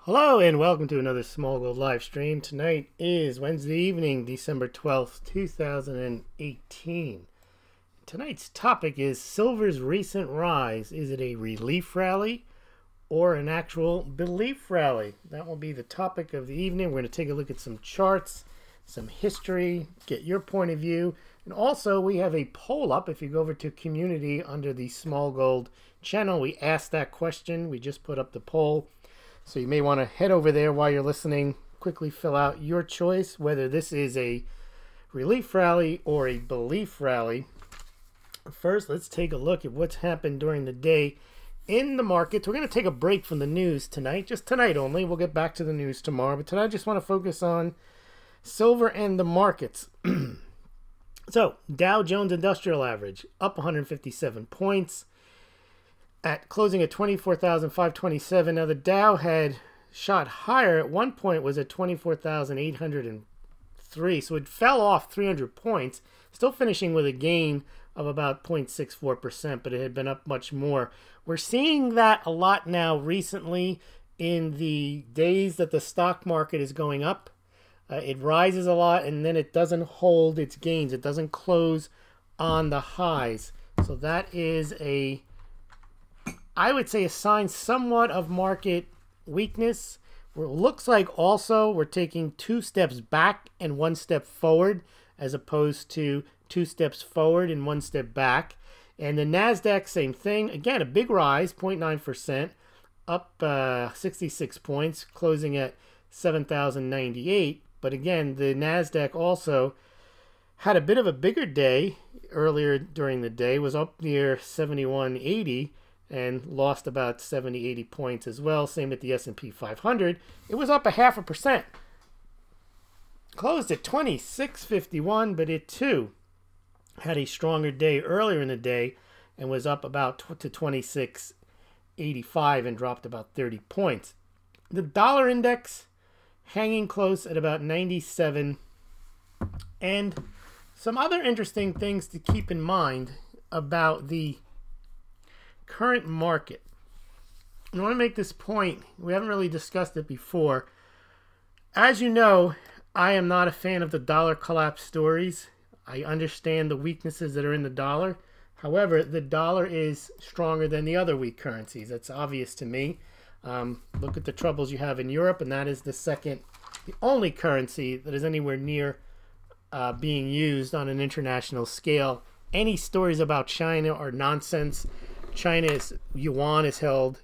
Hello and welcome to another Smaulgld live stream. Tonight is Wednesday evening, December 12th, 2018. Tonight's topic is silver's recent rise. Is it a relief rally or an actual belief rally? That will be the topic of the evening. We're going to take a look at some charts, some history, get your point of view. And also we have a poll up. If you go over to community under the Smaulgld channel, we asked that question. We just put up the poll. So you may want to head over there while you're listening, quickly fill out your choice, whether this is a relief rally or a belief rally. First, let's take a look at what's happened during the day in the markets. We're going to take a break from the news tonight, just tonight only. We'll get back to the news tomorrow, but tonight I just want to focus on silver and the markets. So, Dow Jones Industrial Average up 157 points. At closing at 24,527. Now the Dow had shot higher at one point, was at 24,803. So it fell off 300 points, still finishing with a gain of about 0.64%, but it had been up much more. We're seeing that a lot now recently in the days that the stock market is going up. It rises a lot and then it doesn't hold its gains. It doesn't close on the highs. So that is I would say a sign somewhat of market weakness. Where it looks like also we're taking 2 steps back and 1 step forward, as opposed to 2 steps forward and 1 step back. And the NASDAQ, same thing. Again, a big rise, 0.9%, up 66 points, closing at 7,098. But again, the NASDAQ also had a bit of a bigger day earlier during the day, was up near 7180. And lost about 70, 80 points as well. Same with the S&P 500. It was up 0.5%. Closed at 2651, but it too had a stronger day earlier in the day and was up about to 2685 and dropped about 30 points. The dollar index hanging close at about 97. And some other interesting things to keep in mind about the current market. I want to make this point. We haven't really discussed it before. As you know, I am not a fan of the dollar collapse stories. I understand the weaknesses that are in the dollar. However, the dollar is stronger than the other weak currencies. That's obvious to me. Look at the troubles you have in Europe, and that is the only currency that is anywhere near being used on an international scale. Any stories about China are nonsense. China's yuan is held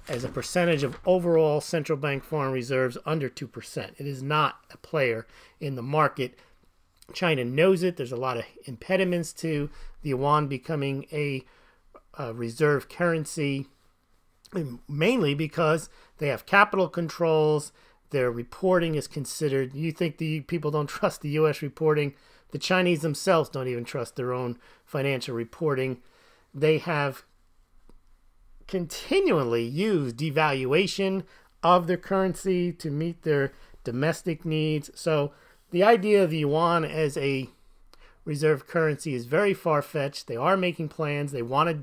as a percentage of overall central bank foreign reserves under 2%. It is not a player in the market. China knows it. There's a lot of impediments to the yuan becoming a reserve currency, mainly because they have capital controls. Their reporting is considered. You think the people don't trust the U.S. reporting? The Chinese themselves don't even trust their own financial reporting. They have continually use devaluation of their currency to meet their domestic needs. So the idea of the yuan as a reserve currency is very far-fetched. They are making plans. They want to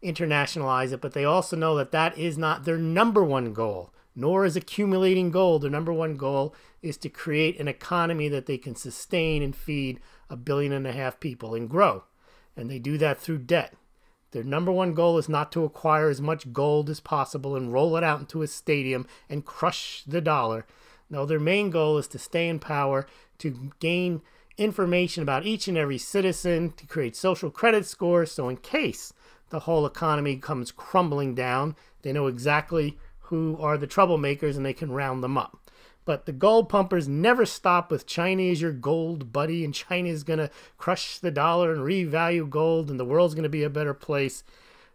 internationalize it, but they also know that that is not their number one goal, nor is accumulating gold. Their number one goal is to create an economy that they can sustain and feed 1.5 billion people and grow. And they do that through debt. Their number one goal is not to acquire as much gold as possible and roll it out into a stadium and crush the dollar. No, their main goal is to stay in power, to gain information about each and every citizen, to create social credit scores, so in case the whole economy comes crumbling down, they know exactly who are the troublemakers and they can round them up. But the gold pumpers never stop with China is your gold buddy and China is going to crush the dollar and revalue gold and the world's going to be a better place.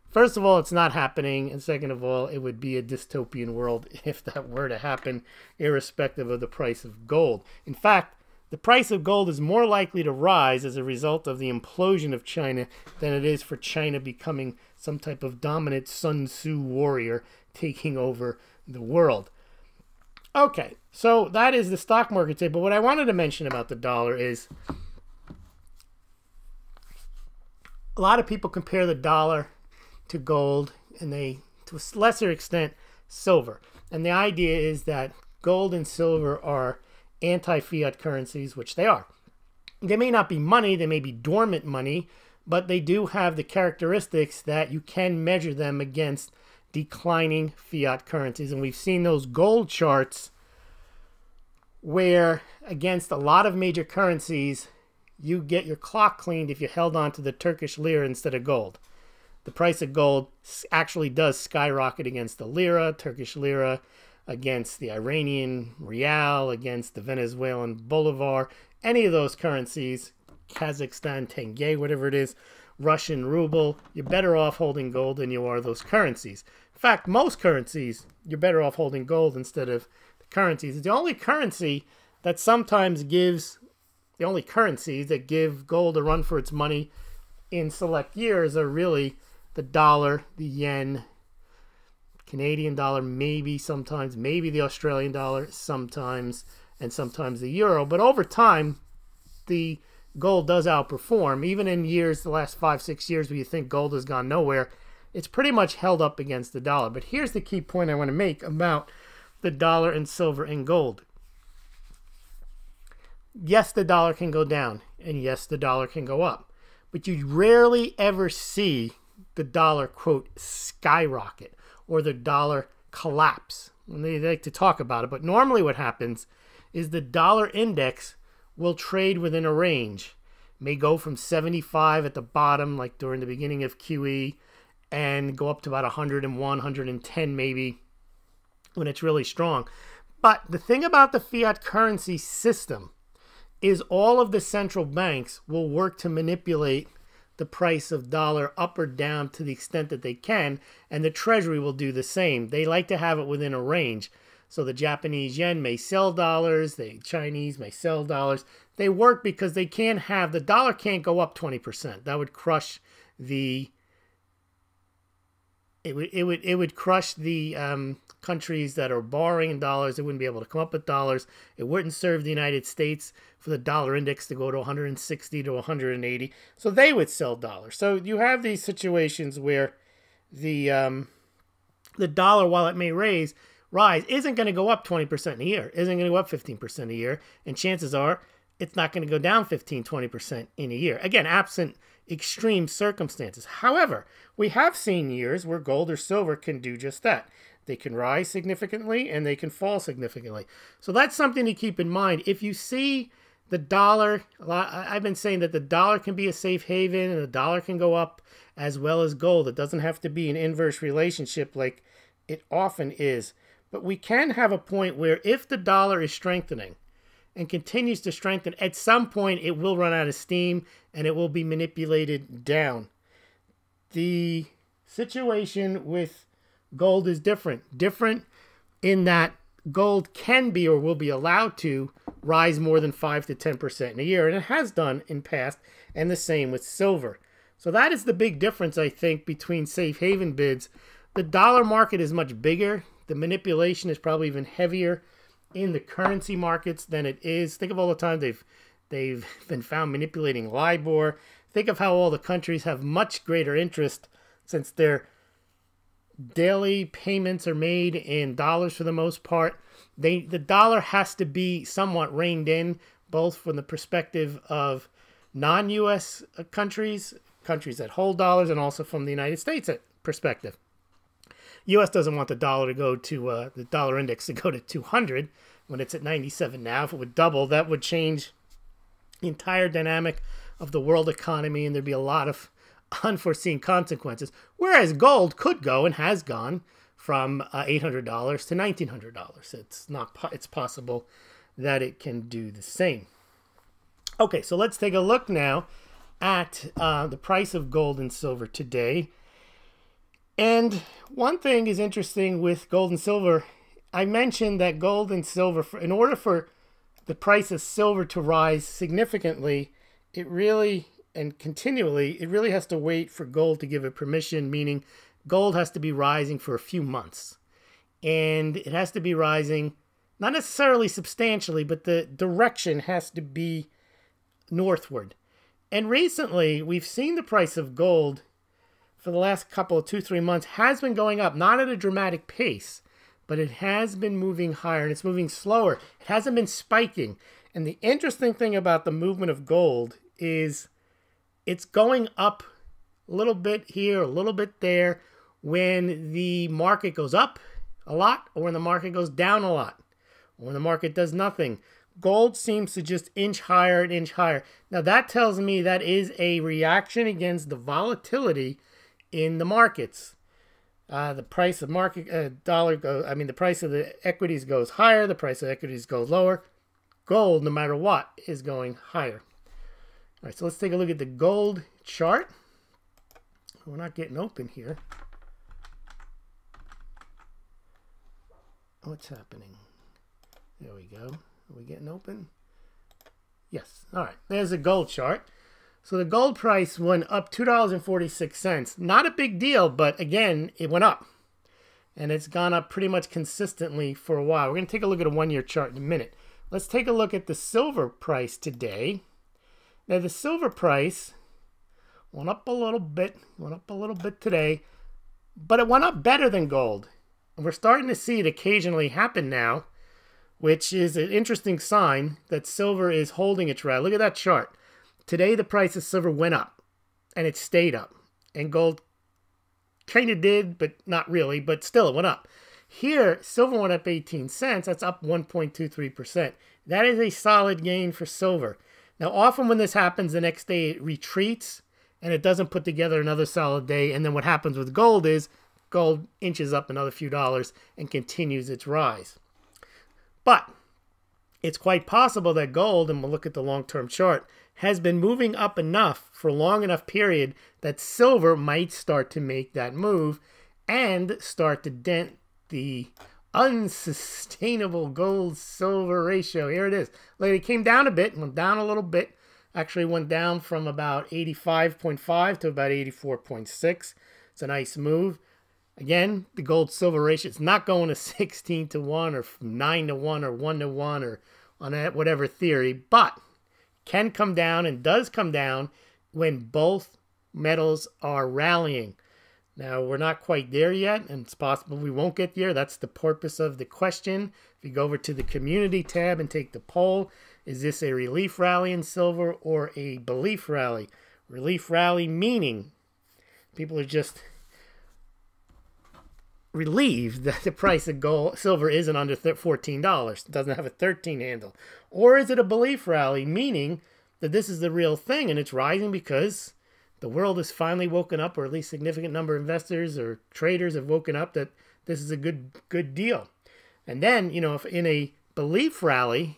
First of all, it's not happening. And second of all, it would be a dystopian world if that were to happen, irrespective of the price of gold. In fact, the price of gold is more likely to rise as a result of the implosion of China than it is for China becoming some type of dominant Sun Tzu warrior taking over the world. Okay, so that is the stock market today. But what I wanted to mention about the dollar is a lot of people compare the dollar to gold, and they, to a lesser extent, silver. And the idea is that gold and silver are anti-fiat currencies, which they are. They may not be money, they may be dormant money, but they do have the characteristics that you can measure them against declining fiat currencies. And we've seen those gold charts where against a lot of major currencies, you get your clock cleaned if you held on to the Turkish lira instead of gold. The price of gold actually does skyrocket against the lira, Turkish lira, against the Iranian rial, against the Venezuelan bolivar, any of those currencies, Kazakhstan tenge, whatever it is, Russian ruble, you're better off holding gold than you are those currencies. In fact, most currencies, you're better off holding gold instead of the currencies. It's the only currency that sometimes gives, the only currencies that give gold a run for its money in select years are really the dollar, the yen, Canadian dollar, maybe sometimes, maybe the Australian dollar sometimes, and sometimes the euro. But over time, the gold does outperform. Even in years, the last 5-6 years where you think gold has gone nowhere, it's pretty much held up against the dollar. But here's the key point I want to make about the dollar and silver and gold. Yes, the dollar can go down, and yes, the dollar can go up. But you rarely ever see the dollar, quote, skyrocket or the dollar collapse. And they like to talk about it, but normally what happens is the dollar index will trade within a range. It may go from 75 at the bottom, like during the beginning of QE, and go up to about 101, 110 maybe when it's really strong. But the thing about the fiat currency system is all of the central banks will work to manipulate the price of dollar up or down to the extent that they can, and the Treasury will do the same. They like to have it within a range. So the Japanese yen may sell dollars, the Chinese may sell dollars. They work because they can't have, the dollar can't go up 20%. That would crush the, it would crush the countries that are borrowing in dollars. They wouldn't be able to come up with dollars. It wouldn't serve the United States for the dollar index to go to 160 to 180. So they would sell dollars. So you have these situations where the dollar, while it may rise, isn't going to go up 20% in a year, isn't going to go up 15% a year, and chances are it's not going to go down 15, 20% in a year. Again, absent extreme circumstances. However, we have seen years where gold or silver can do just that. They can rise significantly and they can fall significantly. So that's something to keep in mind. If you see the dollar, I've been saying that the dollar can be a safe haven and the dollar can go up as well as gold. It doesn't have to be an inverse relationship like it often is. But we can have a point where if the dollar is strengthening and continues to strengthen, at some point it will run out of steam and it will be manipulated down. The situation with gold is different. Different in that gold can be or will be allowed to rise more than 5 to 10% in a year, and it has done in past, and the same with silver. So that is the big difference, I think, between safe haven bids. The dollar market is much bigger. The manipulation is probably even heavier in the currency markets than it is. Think of all the time they've been found manipulating LIBOR. Think of how all the countries have much greater interest since their daily payments are made in dollars for the most part. The dollar has to be somewhat reined in, both from the perspective of non-U.S. countries that hold dollars, and also from the United States perspective. U.S. doesn't want the dollar to go to, the dollar index to go to 200 when it's at 97 now. If it would double, that would change the entire dynamic of the world economy, and there'd be a lot of unforeseen consequences. Whereas gold could go and has gone from $800 to $1,900. It's possible that it can do the same. Okay, so let's take a look now at the price of gold and silver today. And one thing is interesting with gold and silver. I mentioned that gold and silver, in order for the price of silver to rise significantly, it really has to wait for gold to give it permission, meaning gold has to be rising for a few months. And it has to be rising, not necessarily substantially, but the direction has to be northward. And recently, we've seen the price of gold for the last couple of 2-3 months has been going up, not at a dramatic pace, but it has been moving higher, and it's moving slower. It hasn't been spiking. And the interesting thing about the movement of gold is it's going up a little bit here, a little bit there, when the market goes up a lot, or when the market goes down a lot, or when the market does nothing. Gold seems to just inch higher and inch higher. Now that tells me that is a reaction against the volatility in the markets. The price of the price of the equities goes higher, the price of equities goes lower. Gold, no matter what, is going higher. All right, so let's take a look at the gold chart. We're not getting open here. What's happening? There we go. Are we getting open? Yes. All right. There's a gold chart. So the gold price went up $2.46. Not a big deal, but again, it went up. And it's gone up pretty much consistently for a while. We're going to take a look at a one-year chart in a minute. Let's take a look at the silver price today. Now the silver price went up a little bit. Today, but it went up better than gold. And we're starting to see it occasionally happen now, which is an interesting sign that silver is holding its rally. Look at that chart. Today, the price of silver went up, and it stayed up. And gold kind of did, but not really, but still it went up. Here, silver went up 18 cents. That's up 1.23%. That is a solid gain for silver. Now, often when this happens, the next day it retreats, and it doesn't put together another solid day. And then what happens with gold is gold inches up another few dollars and continues its rise. But it's quite possible that gold, and we'll look at the long-term chart, has been moving up enough for a long enough period that silver might start to make that move and start to dent the unsustainable gold-silver ratio. Here it is. It came down a bit, went down a little bit. Actually went down from about 85.5 to about 84.6. It's a nice move. Again, the gold-silver ratio, it's not going to 16 to 1 or 9 to 1 or 1 to 1 or on that whatever theory, but can come down and does come down when both metals are rallying. Now, we're not quite there yet, and it's possible we won't get there. That's the purpose of the question. If you go over to the community tab and take the poll, is this a relief rally in silver or a belief rally? Relief rally meaning people are just relieved that the price of silver isn't under $14. It doesn't have a 13 handle. Or is it a belief rally, meaning that this is the real thing and it's rising because the world has finally woken up, or at least a significant number of investors or traders have woken up that this is a good deal. And then, if in a belief rally,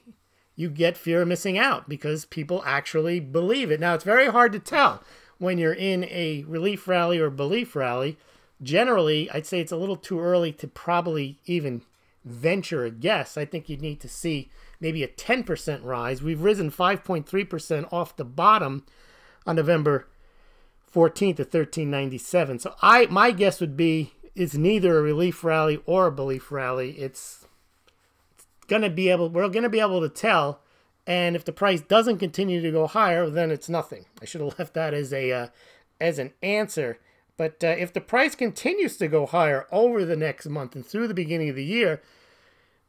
you get fear of missing out because people actually believe it. Now, it's very hard to tell when you're in a relief rally or belief rally. Generally, I'd say it's a little too early to probably even venture a guess. I think you'd need to see maybe a 10% rise. We've risen 5.3% off the bottom on November 14th at 1397. So my guess would be it's neither a relief rally or a belief rally. We're going to be able to tell, and if the price doesn't continue to go higher, then it's nothing. I should have left that as an answer. But if the price continues to go higher over the next month and through the beginning of the year,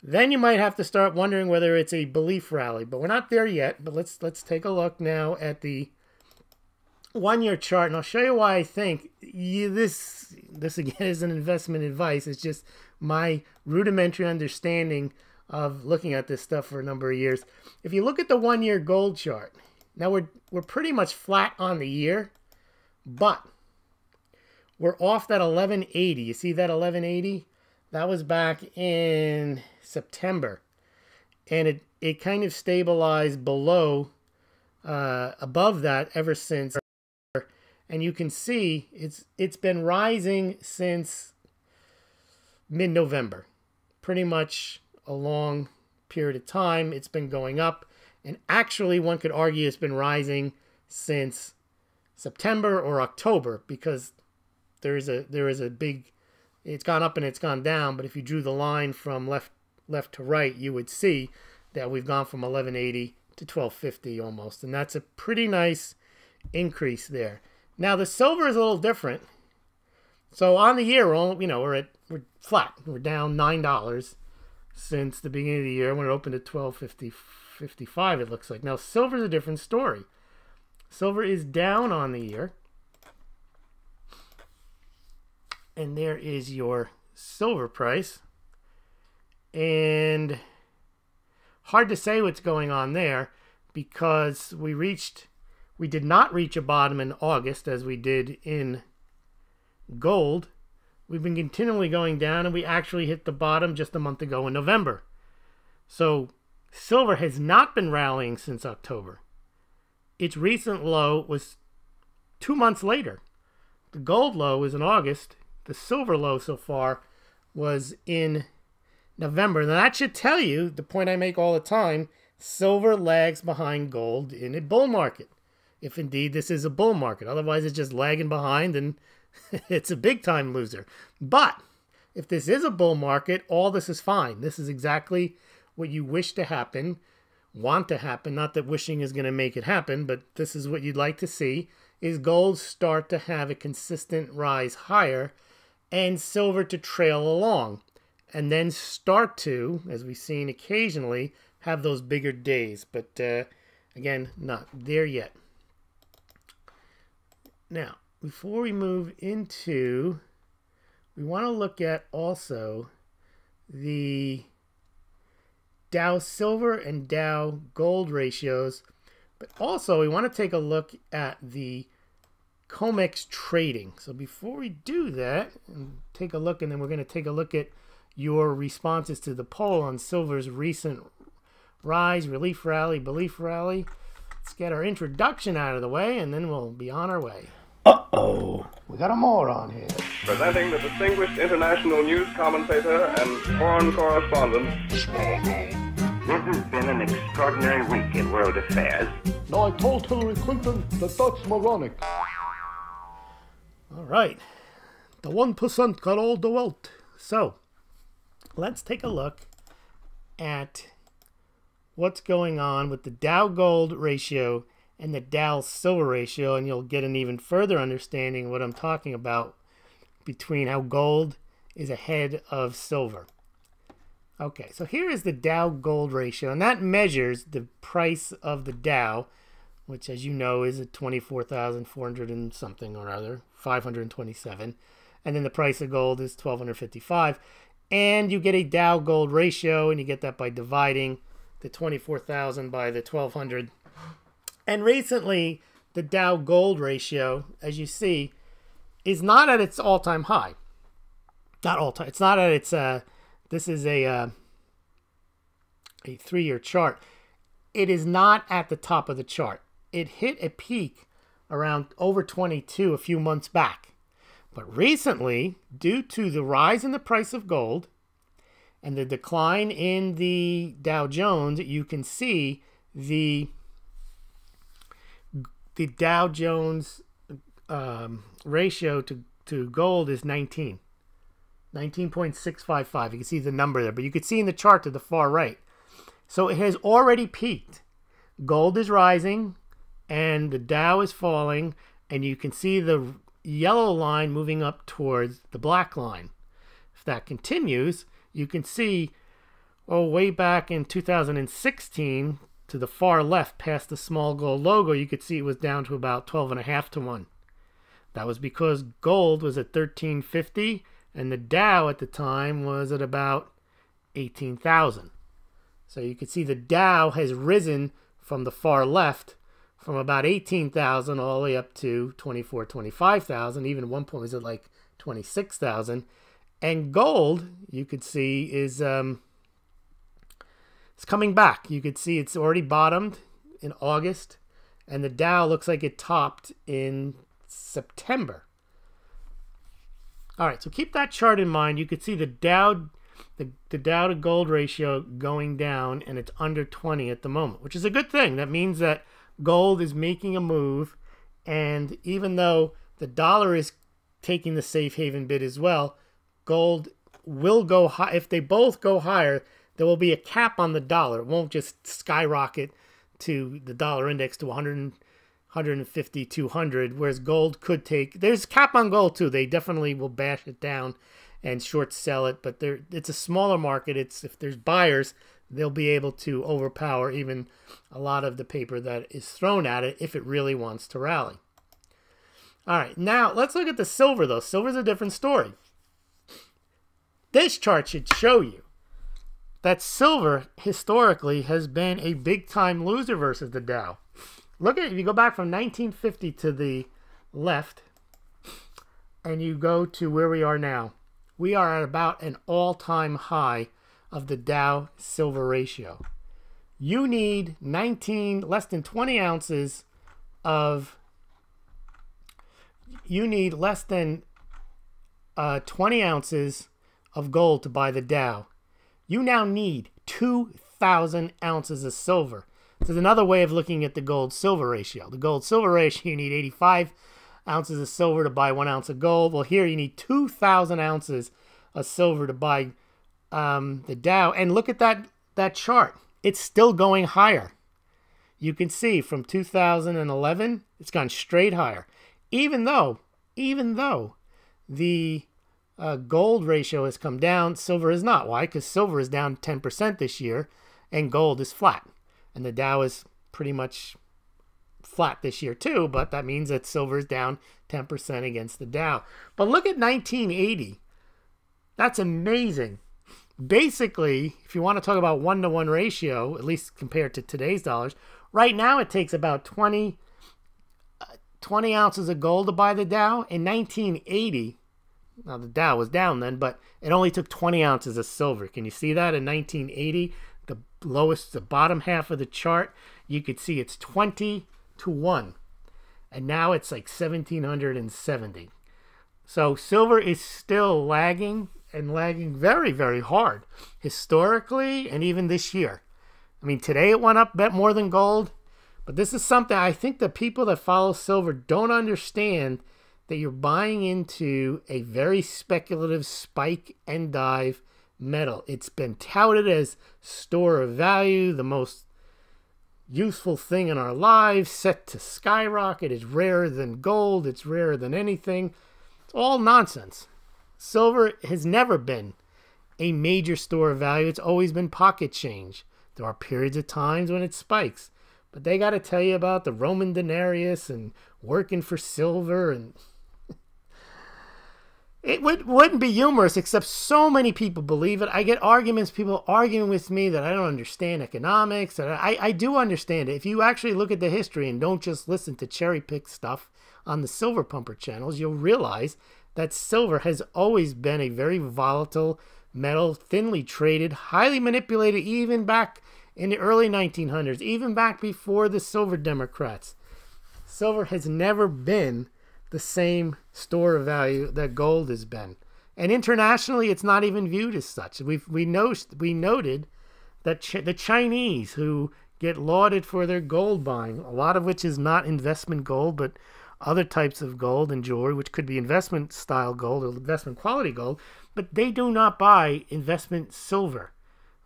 then you might have to start wondering whether it's a belief rally. But we're not there yet. But let's take a look now at the one-year chart, and I'll show you why I think this again isn't investment advice. It's just my rudimentary understanding of looking at this stuff for a number of years. If you look at the one-year gold chart, now we're pretty much flat on the year, but we're off that 1180. You see that 1180? That was back in September, and it kind of stabilized below, above that ever since. And you can see it's been rising since mid-November, pretty much a long period of time. It's been going up, and actually one could argue it's been rising since September or October, because there is a big, it's gone up and it's gone down. But if you drew the line from left to right, you would see that we've gone from 1180 to 1250 almost, and that's a pretty nice increase there. Now the silver is a little different. So on the year, we're flat. We're down $9 since the beginning of the year when it opened at 12.55. It looks like. Now silver's a different story. Silver is down on the year. And there is your silver price. And hard to say what's going on there because we did not reach a bottom in August as we did in gold. We've been continually going down, and we actually hit the bottom just a month ago in November. So silver has not been rallying since October. Its recent low was 2 months later. The gold low was in August. The silver low so far was in November. Now that should tell you the point I make all the time. Silver lags behind gold in a bull market, if indeed this is a bull market. Otherwise, it's just lagging behind and it's a big-time loser. But if this is a bull market, all this is fine. This is exactly what you wish to happen, want to happen. Not that wishing is going to make it happen, but this is what you'd like to see, is gold start to have a consistent rise higher and silver to trail along. And then start to, as we've seen occasionally, have those bigger days. But again, not there yet. Now, before we move into, we want to look at also the Dow silver and Dow gold ratios. But also, we want to take a look at the COMEX trading. So before we do that, and take a look, and then we're going to take a look at your responses to the poll on silver's recent rise, relief rally, belief rally. Let's get our introduction out of the way, and then we'll be on our way. Uh-oh, we got a moron here. Presenting the distinguished international news commentator and foreign correspondent, Smaulgld. This has been an extraordinary week in world affairs. No, I told Hillary Clinton that that's moronic. All right, the 1% got all the wealth. So, let's take a look at what's going on with the Dow gold ratio and the Dow silver ratio, and you'll get an even further understanding of what I'm talking about between how gold is ahead of silver. Okay, so here is the Dow gold ratio, and that measures the price of the Dow, which, as you know, is at 24,400 and something or other, 527, and then the price of gold is 1,255, and you get a Dow gold ratio, and you get that by dividing the 24,000 by the 1,200. And recently, the Dow gold ratio, as you see, is not at its all-time high. Not all-time. It's not at its. This is a 3-year chart. It is not at the top of the chart. It hit a peak around over 22 a few months back. But recently, due to the rise in the price of gold and the decline in the Dow Jones, you can see the Dow Jones ratio to gold is 19. 19.655. You can see the number there, but you can see in the chart to the far right. So it has already peaked. Gold is rising and the Dow is falling, and you can see the yellow line moving up towards the black line. If that continues, you can see, way back in 2016, to the far left past the Smaulgld logo, you could see it was down to about 12.5 to 1. That was because gold was at 1350 and the Dow at the time was at about 18,000. So you can see the Dow has risen from the far left from about 18,000 all the way up to 24, 25,000. Even at one point it was at like 26,000. And gold, you could see, is it's coming back. You could see it's already bottomed in August, and the Dow looks like it topped in September. All right, so keep that chart in mind. You could see the Dow to gold ratio going down, and it's under 20 at the moment, which is a good thing. That means that gold is making a move, and even though the dollar is taking the safe haven bid as well, gold will go high. If they both go higher, there will be a cap on the dollar. It won't just skyrocket to the dollar index to 100, 150, 200, whereas gold could take, there's cap on gold too. They definitely will bash it down and short sell it, but it's a smaller market. If there's buyers, they'll be able to overpower even a lot of the paper that is thrown at it if it really wants to rally. All right, now let's look at the silver though. Silver's a different story. This chart should show you that silver historically has been a big time loser versus the Dow. Look at it, if you go back from 1950 to the left and you go to where we are now, we are at about an all-time high of the Dow silver ratio. You need less than 20 ounces of, you need less than 20 ounces of gold to buy the Dow. You now need 2,000 ounces of silver. This is another way of looking at the gold-silver ratio. The gold-silver ratio, you need 85 ounces of silver to buy 1 ounce of gold. Well, here you need 2,000 ounces of silver to buy the Dow. And look at that chart. It's still going higher. You can see from 2011, it's gone straight higher. Even though the gold ratio has come down, silver is not. Why? Because silver is down 10% this year and gold is flat. And the Dow is pretty much flat this year too, but that means that silver is down 10% against the Dow. But look at 1980. That's amazing. Basically, if you want to talk about 1-to-1 ratio, at least compared to today's dollars, right now it takes about 20 ounces of gold to buy the Dow. In 1980, now the Dow was down then, but it only took 20 ounces of silver. Can you see that? In 1980, the bottom half of the chart, you could see it's 20-to-1. And now it's like 1,770. So silver is still lagging, and lagging very, very hard historically and even this year. I mean, today it went up a bit more than gold, but this is something I think the people that follow silver don't understand, that you're buying into a very speculative spike and dive metal. It's been touted as store of value, the most useful thing in our lives, set to skyrocket. It's rarer than gold. It's rarer than anything. It's all nonsense. Silver has never been a major store of value. It's always been pocket change. There are periods of times when it spikes, but they got to tell you about the Roman denarius and working for silver, and it wouldn't be humorous, except so many people believe it. I get arguments, people arguing with me that I don't understand economics. I do understand it. If you actually look at the history and don't just listen to cherry-pick stuff on the Silver Pumper channels, you'll realize that silver has always been a very volatile metal, thinly traded, highly manipulated, even back in the early 1900s, even back before the Silver Democrats. Silver has never been the same store of value that gold has been. And internationally, it's not even viewed as such. We noted that the Chinese, who get lauded for their gold buying, a lot of which is not investment gold, but other types of gold and jewelry, which could be investment style gold or investment quality gold, but they do not buy investment silver.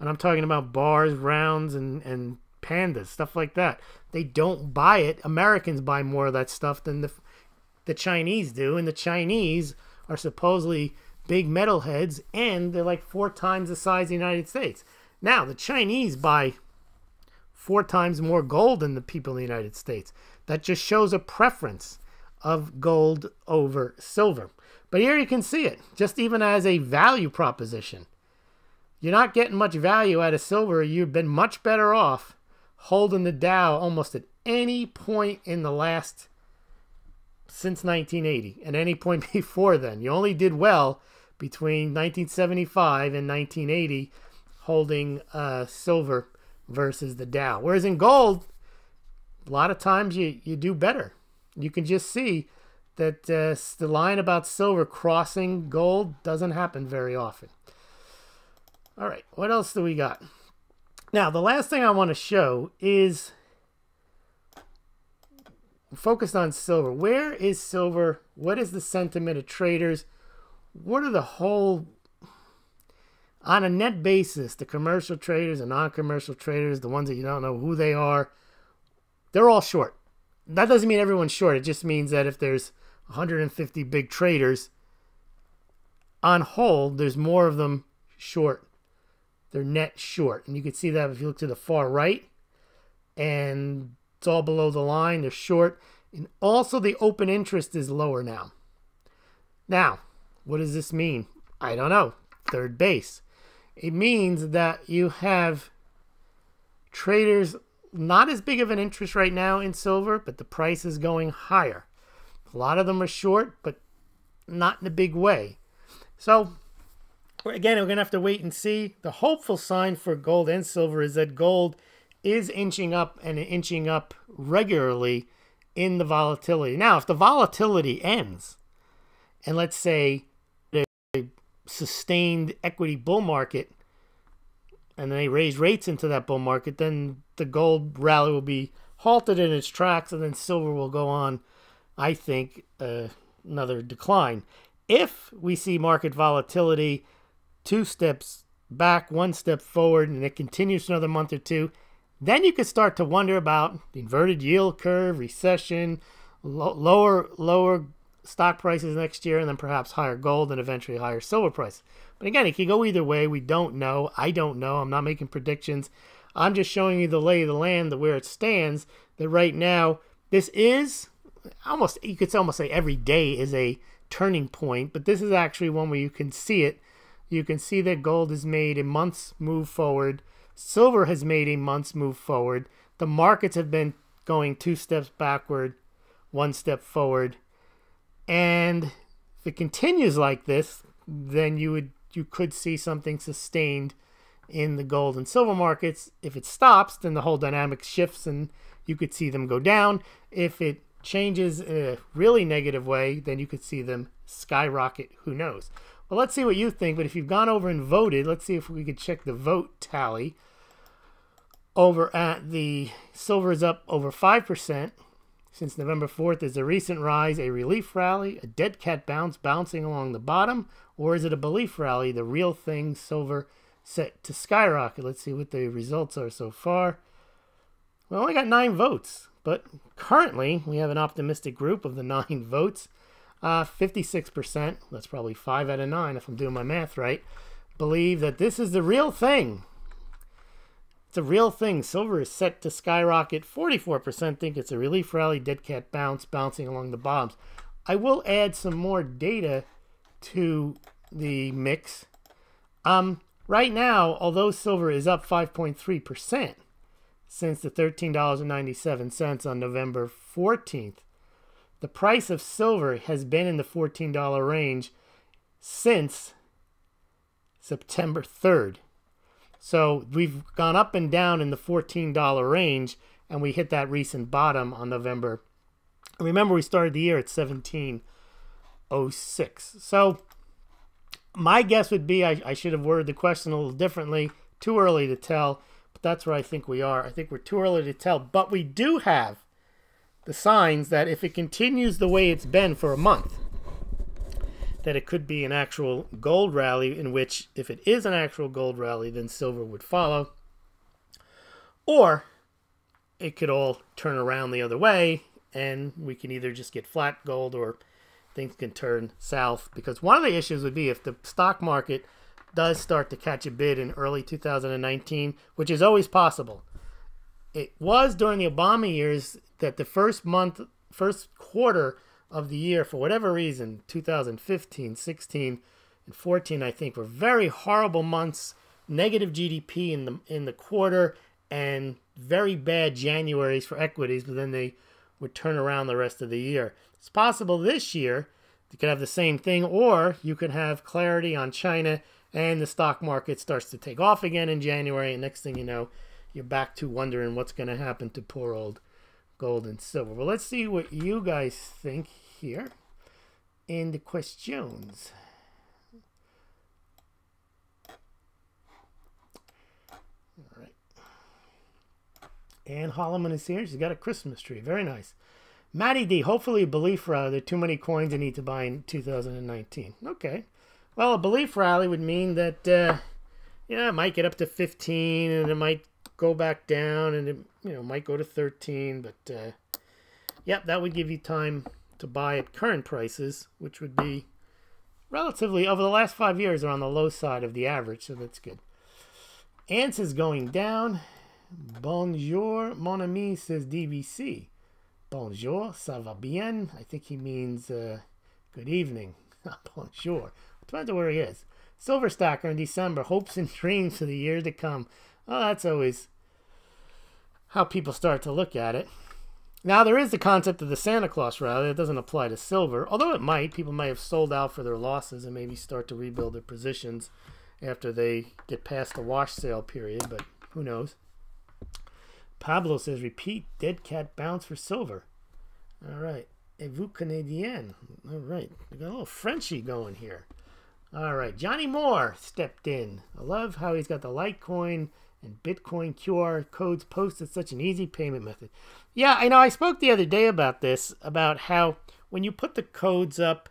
And I'm talking about bars, rounds, and pandas, stuff like that. They don't buy it. Americans buy more of that stuff than the Chinese do, and the Chinese are supposedly big metalheads, and they're like 4 times the size of the United States. Now, the Chinese buy 4 times more gold than the people in the United States. That just shows a preference of gold over silver. But here you can see it, just even as a value proposition. You're not getting much value out of silver. You've been much better off holding the Dow almost at any point in the last, since 1980, at any point before then. You only did well between 1975 and 1980 holding silver versus the Dow. Whereas in gold, a lot of times you do better. You can just see that the line about silver crossing gold doesn't happen very often. All right, what else do we got? Now, the last thing I want to show is focused on silver. Where is silver? What is the sentiment of traders? What are the whole, on a net basis, the commercial traders and non-commercial traders, the ones that you don't know who they are, they're all short. that doesn't mean everyone's short. It just means that if there's 150 big traders, on hold, there's more of them short. They're net short. And you can see that if you look to the far right. And it's all below the line. They're short. And also the open interest is lower now. Now, what does this mean? I don't know. Third base. It means that you have traders not as big of an interest right now in silver, but the price is going higher. A lot of them are short, but not in a big way. So, again, we're going to have to wait and see. The hopeful sign for gold and silver is that gold is inching up and inching up regularly in the volatility. Now, if the volatility ends, and let's say a sustained equity bull market, and they raise rates into that bull market, then the gold rally will be halted in its tracks, and then silver will go on, I think, another decline. If we see market volatility 2 steps back, 1 step forward, and it continues for another month or two, then you could start to wonder about the inverted yield curve, recession, lower stock prices next year, and then perhaps higher gold and eventually higher silver prices. But again, it could go either way. We don't know. I don't know. I'm not making predictions. I'm just showing you the lay of the land, where it stands, that right now, this is almost, you could almost say every day is a turning point, but this is actually one where you can see it. You can see that gold has made a month's move forward. Silver has made a month's move forward. The markets have been going 2 steps backward, 1 step forward. And if it continues like this, then you could see something sustained in the gold and silver markets. If it stops, then the whole dynamic shifts and you could see them go down. If it changes in a really negative way, then you could see them skyrocket. Who knows? Well, let's see what you think. But if you've gone over and voted, let's see if we could check the vote tally. Over at the silver is up over 5% since November 4th. Is a recent rise a relief rally, a dead cat bounce bouncing along the bottom, or is it a belief rally, the real thing, silver set to skyrocket? Let's see what the results are so far. We only got 9 votes, but currently we have an optimistic group of the 9 votes. 56%, that's probably 5 out of 9 if I'm doing my math right, believe that this is the real thing. It's a real thing. Silver is set to skyrocket. 44% think it's a relief rally, dead cat bounce, bouncing along the bottoms. I will add some more data to the mix. Right now, although silver is up 5.3%, since the $13.97 on November 14th. The price of silver has been in the $14 range since September 3rd. So we've gone up and down in the $14 range, and we hit that recent bottom on November. Remember, we started the year at 1706. So my guess would be I should have worded the question a little differently. Too early to tell. That's where I think we are. I think we're too early to tell, but we do have the signs that if it continues the way it's been for a month, that it could be an actual gold rally, in which if it is an actual gold rally, then silver would follow. Or it could all turn around the other way, and we can either just get flat gold or things can turn south. Because one of the issues would be if the stock market does start to catch a bid in early 2019, which is always possible. It was during the Obama years that the first quarter of the year, for whatever reason, 2015, 16, and 14, I think, were very horrible months, negative GDP in the quarter, and very bad Januaries for equities, but then they would turn around the rest of the year. It's possible this year you could have the same thing, or you could have clarity on China and the stock market starts to take off again in January, and next thing you know, you're back to wondering what's going to happen to poor old gold and silver. Well, let's see what you guys think here in the questions. All right. Ann Holloman is here. She's got a Christmas tree. Very nice. Matty D, hopefully a belief rally. There are too many coins I need to buy in 2019. Okay. Well, a belief rally would mean that, it might get up to 15, and it might go back down, and it, might go to 13. But Yep, that would give you time to buy at current prices, which would be relatively, over the last 5 years, are on the low side of the average, so that's good. Ants is going down. Bonjour, mon ami, says DBC. Bonjour, ça va bien? I think he means good evening. Bonjour. Depends on where he is. Silver Stacker in December. Hopes and dreams for the year to come. Well, that's always how people start to look at it. Now, there is the concept of the Santa Claus rally. It doesn't apply to silver, although it might. People might have sold out for their losses and maybe start to rebuild their positions after they get past the wash sale period, but who knows. Pablo says, repeat, dead cat bounce for silver. All right. Et vous Canadien. All right. We got a little Frenchy going here. All right. Johnny Moore stepped in. I love how he's got the Litecoin and Bitcoin QR codes posted, such an easy payment method. Yeah, I know. I spoke the other day about this, about how when you put the codes up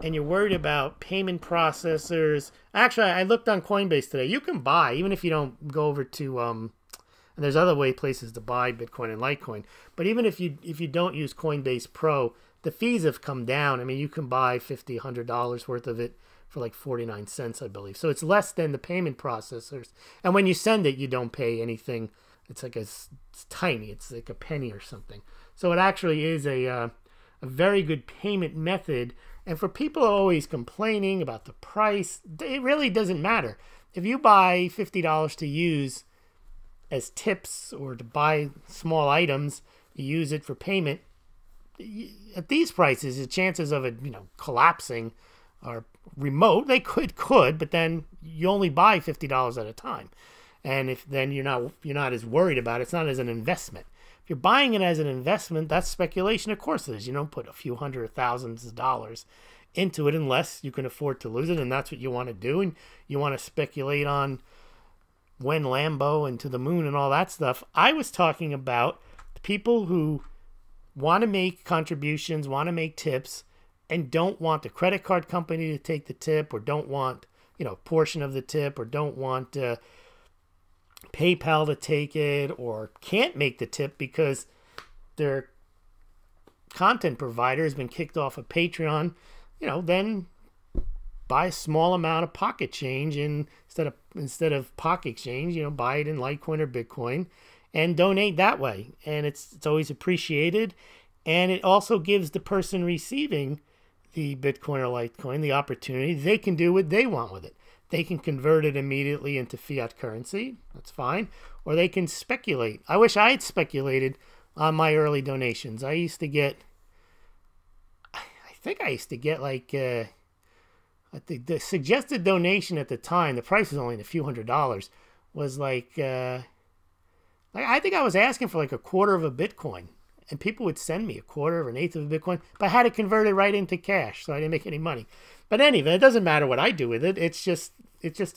and you're worried about payment processors. Actually, I looked on Coinbase today. You can buy, even if you don't go over to, and there's other places to buy Bitcoin and Litecoin. But even if you don't use Coinbase Pro, the fees have come down. I mean, you can buy $50, $100 worth of it for like 49 cents, I believe. So it's less than the payment processors. And when you send it, you don't pay anything. It's like it's tiny. It's like a penny or something. So it actually is a very good payment method. And for people who are always complaining about the price, it really doesn't matter. If you buy $50 to use as tips or to buy small items, you use it for payment, at these prices, the chances of it, collapsing are remote. They could, but then you only buy $50 at a time. And if then you're not as worried about it. It's not as an investment. If you're buying it as an investment, that's speculation. Of course it is. You don't put a few hundred or thousands of dollars into it unless you can afford to lose it, and that's what you want to do. And you want to speculate on when Lambo and to the moon and all that stuff. I was talking about the people who want to make contributions, want to make tips, and don't want the credit card company to take the tip, or don't want a portion of the tip, or don't want PayPal to take it, or can't make the tip because their content provider has been kicked off of Patreon. Then buy a small amount of pocket change instead of pocket exchange. Buy it in Litecoin or Bitcoin and donate that way. And it's always appreciated. And it also gives the person receiving the Bitcoin or Litecoin the opportunity. They can do what they want with it. They can convert it immediately into fiat currency. That's fine. Or they can speculate. I wish I had speculated on my early donations. I think I used to get like the suggested donation at the time, the price was only a few $100s, was like I think I was asking for like a quarter of a Bitcoin. And people would send me a quarter or an eighth of a Bitcoin, but I had to convert it right into cash, so I didn't make any money. But anyway, it doesn't matter what I do with it. It's just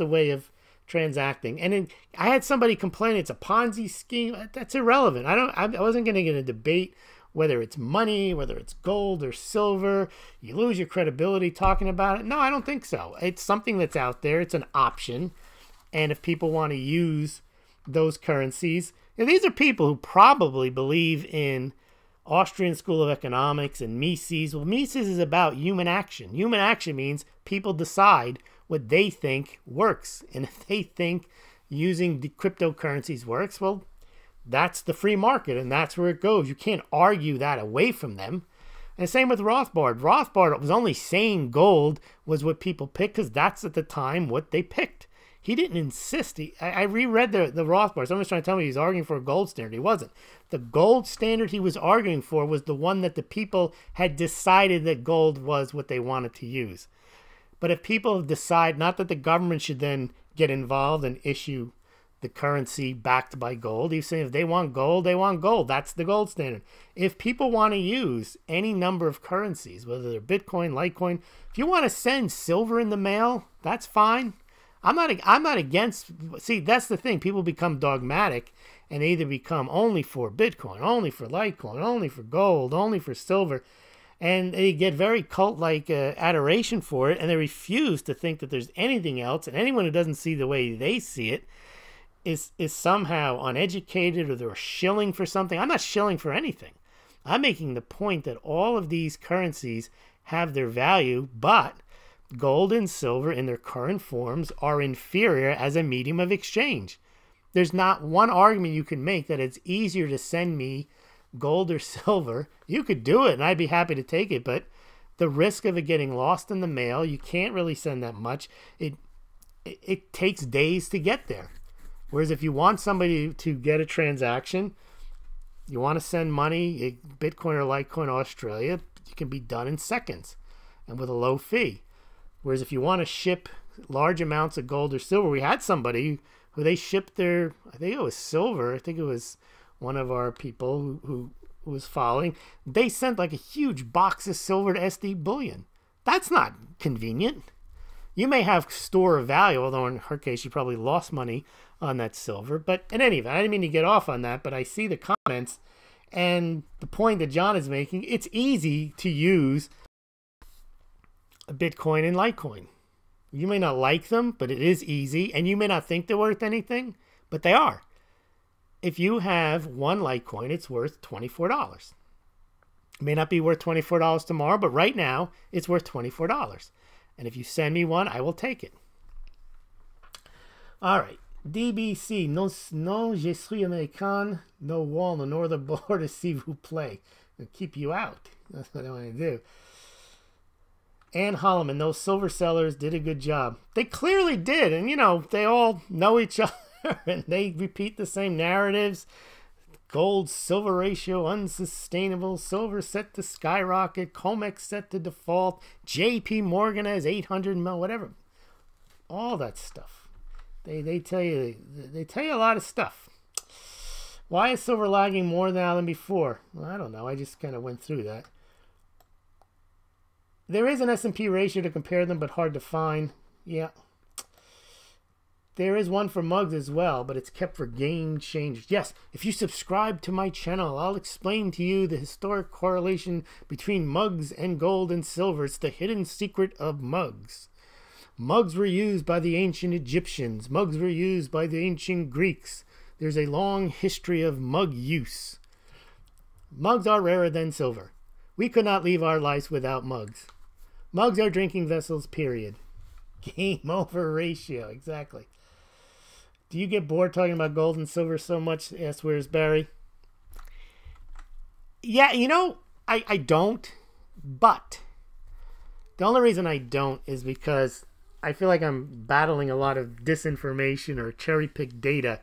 a way of transacting. And then I had somebody complain it's a Ponzi scheme. That's irrelevant. I wasn't going to get a debate whether it's money, whether it's gold or silver. You lose your credibility talking about it. No, I don't think so. It's something that's out there. It's an option. And if people want to use those currencies, these are people who probably believe in Austrian School of Economics and Mises. Well, Mises is about human action. Human action means people decide what they think works. And if they think using the cryptocurrencies works, well, that's the free market, and that's where it goes. You can't argue that away from them. And same with Rothbard. Rothbard was only saying gold was what people picked because that's at the time what they picked. He didn't insist. I reread the Rothbard. Someone was trying to tell me he's arguing for a gold standard. He wasn't. The gold standard he was arguing for was the one that the people had decided that gold was what they wanted to use. But if people decide, not that the government should then get involved and issue the currency backed by gold. He's saying if they want gold, they want gold. That's the gold standard. If people want to use any number of currencies, whether they're Bitcoin, Litecoin, if you want to send silver in the mail, that's fine. I'm not against. See, that's the thing. People become dogmatic, and they either become only for Bitcoin, only for Litecoin, only for gold, only for silver, and they get very cult-like adoration for it, and they refuse to think that there's anything else. And anyone who doesn't see the way they see it is somehow uneducated, or they're shilling for something. I'm not shilling for anything. I'm making the point that all of these currencies have their value, but gold and silver in their current forms are inferior as a medium of exchange. There's not one argument you can make that it's easier to send me gold or silver. You could do it, and I'd be happy to take it, but the risk of it getting lost in the mail, you can't really send that much. It takes days to get there. Whereas if you want somebody to get a transaction, you want to send money, Bitcoin or Litecoin Australia, it can be done in seconds and with a low fee. Whereas if you want to ship large amounts of gold or silver, we had somebody who they shipped their, I think it was silver, I think it was one of our people who was following, they sent like a huge box of silver to SD Bullion. That's not convenient. You may have store of value, although in her case she probably lost money on that silver. But in any event, I didn't mean to get off on that, but I see the comments and the point that John is making. It's easy to use a Bitcoin and Litecoin. You may not like them, but it is easy, and you may not think they're worth anything, but they are. If you have one Litecoin, it's worth $24. It may not be worth $24 tomorrow, but right now it's worth $24. And if you send me one, I will take it. All right. DBC, non je suis américain, no wall, no northern border, s'il vous plaît. I'll keep you out. That's what I want to do. Ann Holloman, those silver sellers did a good job. They clearly did. And, you know, they all know each other and they repeat the same narratives. Gold, silver ratio, unsustainable. Silver set to skyrocket. COMEX set to default. JP Morgan has 800 mil, whatever. All that stuff. They tell you a lot of stuff. Why is silver lagging more now than before? Well, I don't know. I just kind of went through that. There is an S&P ratio to compare them, but hard to find. Yeah. There is one for mugs as well, but it's kept for game changers. Yes, if you subscribe to my channel, I'll explain to you the historic correlation between mugs and gold and silver. It's the hidden secret of mugs. Mugs were used by the ancient Egyptians. Mugs were used by the ancient Greeks. There's a long history of mug use. Mugs are rarer than silver. We could not leave our lives without mugs. Mugs are drinking vessels, period. Game over ratio, exactly. Do you get bored talking about gold and silver so much? Asked Where's Barry? Yeah, you know, I don't, but the only reason I don't is because I feel like I'm battling a lot of disinformation or cherry-picked data.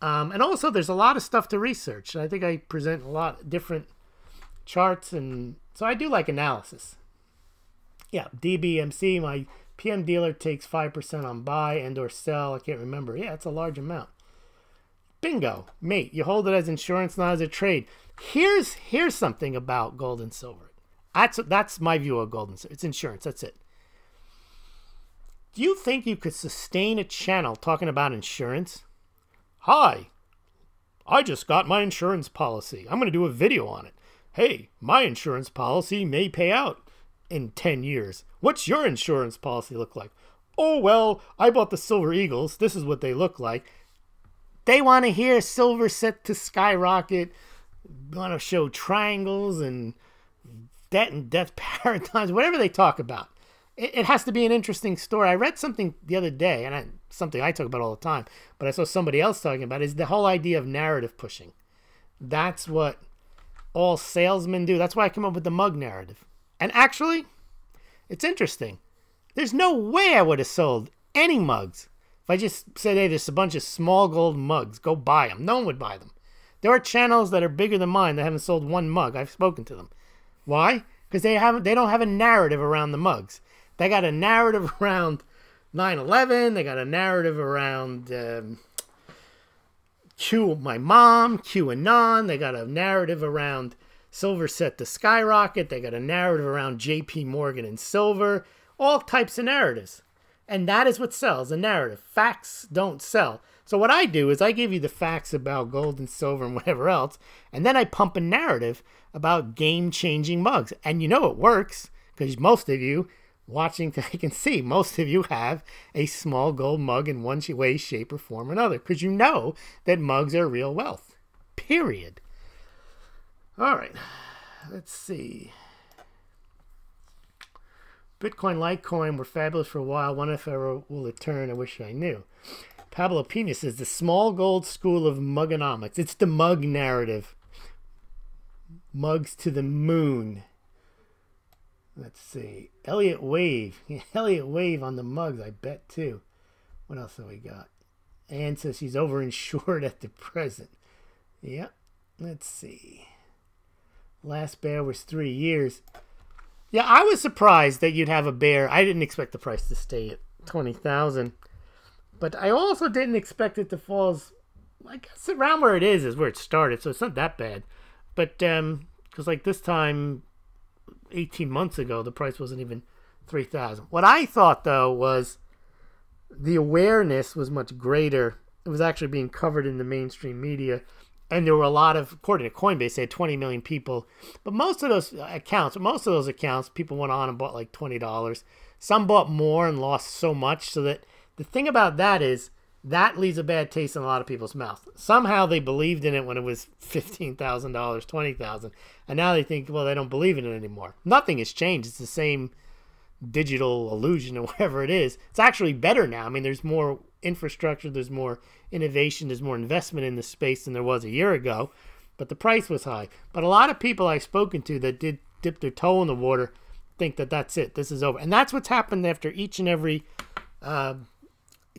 And also, there's a lot of stuff to research. I think I present a lot of different charts, and so I do like analysis. Yeah, DBMC, my PM dealer takes 5% on buy and or sell. I can't remember. Yeah, it's a large amount. Bingo, mate. You hold it as insurance, not as a trade. Here's something about gold and silver. That's my view of gold and silver. It's insurance. That's it. Do you think you could sustain a channel talking about insurance? Hi, I just got my insurance policy. I'm going to do a video on it. Hey, my insurance policy may pay out in 10 years. What's your insurance policy look like? Oh, well, I bought the Silver Eagles. This is what they look like. They want to hear silver set to skyrocket, want to show triangles and debt and death paradigms, whatever they talk about. It has to be an interesting story. I read something the other day, and something I talk about all the time, but I saw somebody else talking about, is the whole idea of narrative pushing. That's what all salesmen do. That's why I come up with the mug narrative. And actually, it's interesting. There's no way I would have sold any mugs if I just said, hey, there's a bunch of Smaulgld mugs. Go buy them. No one would buy them. There are channels that are bigger than mine that haven't sold one mug. I've spoken to them. Why? Because they don't have a narrative around the mugs. They got a narrative around 9/11. They got a narrative around my mom, QAnon. They got a narrative around silver set to skyrocket. They got a narrative around JP Morgan and silver. All types of narratives. And that is what sells, a narrative. Facts don't sell. So what I do is I give you the facts about gold and silver and whatever else, and then I pump a narrative about game-changing mugs. And you know it works, because most of you watching today can see, most of you have a Smaulgld mug in one way, shape, or form or another, because you know that mugs are real wealth. Period. All right. Let's see. Bitcoin, Litecoin were fabulous for a while. Wonder if ever will return. I wish I knew. Pablo Pena says the Smaulgld school of mugonomics. It's the mug narrative. Mugs to the moon. Let's see. Elliott Wave. Elliott Wave on the mugs, I bet, too. What else have we got? Anne says she's overinsured at the present. Yep. Let's see. Last bear was 3 years. Yeah, I was surprised that you'd have a bear. I didn't expect the price to stay at 20,000. But I also didn't expect it to fall as, I guess around where it is where it started, so it's not that bad. But, because like this time, 18 months ago, the price wasn't even 3,000. What I thought, though, was the awareness was much greater. It was actually being covered in the mainstream media. And there were a lot of, according to Coinbase, they had 20 million people. But most of those accounts, people went on and bought like $20. Some bought more and lost so much. So that the thing about that is that leaves a bad taste in a lot of people's mouth. Somehow they believed in it when it was $15,000, $20,000. And now they think, well, they don't believe in it anymore. Nothing has changed. It's the same digital illusion or whatever it is. It's actually better now. I mean, there's more infrastructure, there's more innovation, there's more investment in the space than there was a year ago, but the price was high. But a lot of people I've spoken to that did dip their toe in the water think that that's it, this is over. And that's what's happened after each and every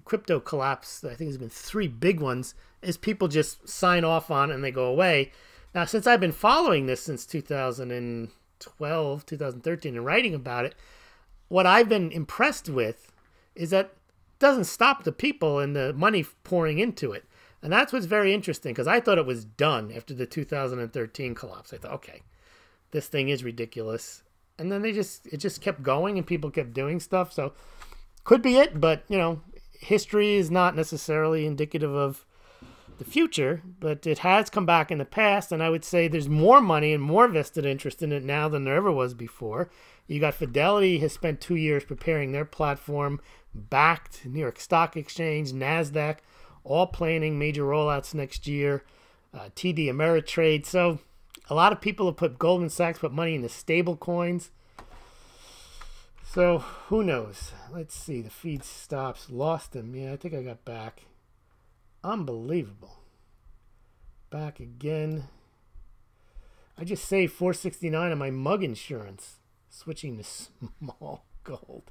crypto collapse. I think there's been 3 big ones, is people just sign off on it and they go away. Now, since I've been following this since 2012, 2013 and writing about it, what I've been impressed with is that doesn't stop the people and the money pouring into it. And that's what's very interesting, because I thought it was done after the 2013 collapse. I thought, okay, this thing is ridiculous. And then it just kept going and people kept doing stuff. So could be it, but history is not necessarily indicative of the future, but it has come back in the past. And I would say there's more money and more vested interest in it now than there ever was before. You got Fidelity has spent 2 years preparing their platform, backed New York Stock Exchange, NASDAQ, all planning major rollouts next year, TD Ameritrade. So a lot of people have Goldman Sachs put money into stable coins. So who knows? Let's see. The feed stops. Lost them. Yeah, I think I got back. Unbelievable. Back again. I just saved $469 on my mug insurance. Switching to Smaulgld.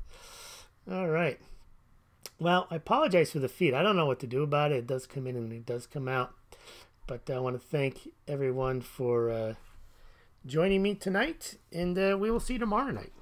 All right. Well, I apologize for the feed. I don't know what to do about it. It does come in and it does come out. But I want to thank everyone for joining me tonight. And we will see you tomorrow night.